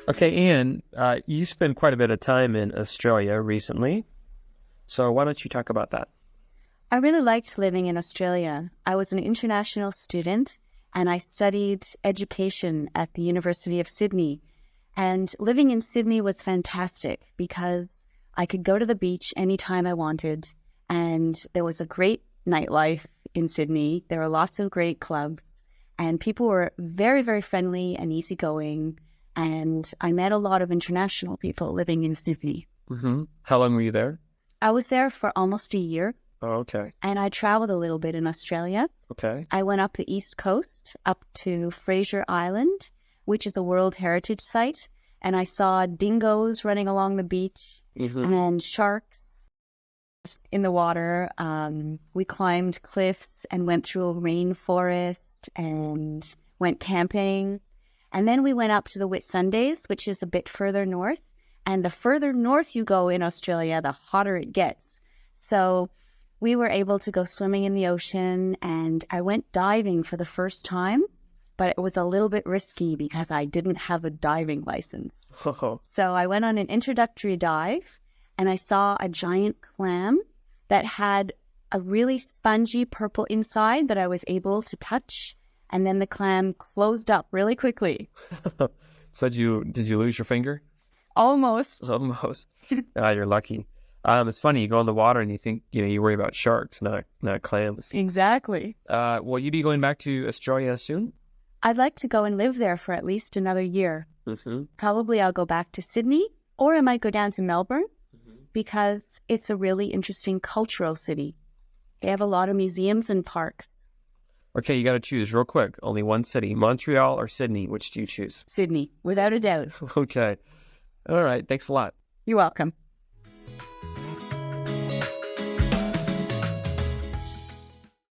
Okay, Ian, you spent quite a bit of time in Australia recently, so why don't you talk about that? I really liked living in Australia. I was an international student and I studied education at the University of Sydney. And living in Sydney was fantastic because I could go to the beach anytime I wanted. And there was a great nightlife in Sydney. There were lots of great clubs and people were very, very friendly and easygoing. And I met a lot of international people living in Sydney. How long were you there? I was there for almost a year. Oh, okay. And I traveled a little bit in Australia. Okay. I went up the East Coast, up to Fraser Island, which is a World Heritage Site. And I saw dingoes running along the beach and sharks in the water. We climbed cliffs and went through a rainforest and went camping. And then we went up to the Whitsundays, which is a bit further north. And the further north you go in Australia, the hotter it gets. So we were able to go swimming in the ocean, and I went diving for the first time, but it was a little bit risky because I didn't have a diving license. Oh, So I went on an introductory dive, and I saw a giant clam that had a really spongy purple inside that I was able to touch, and then the clam closed up really quickly. so did you lose your finger? Almost. Almost. You're lucky. It's funny, you go in the water and you think, you worry about sharks, not clams. Exactly. Will you be going back to Australia soon? I'd like to go and live there for at least another year. Probably I'll go back to Sydney, or I might go down to Melbourne because it's a really interesting cultural city. They have a lot of museums and parks. Okay, you got to choose real quick. Only one city, Montreal or Sydney. Which do you choose? Sydney, without a doubt. Okay. All right. Thanks a lot. You're welcome.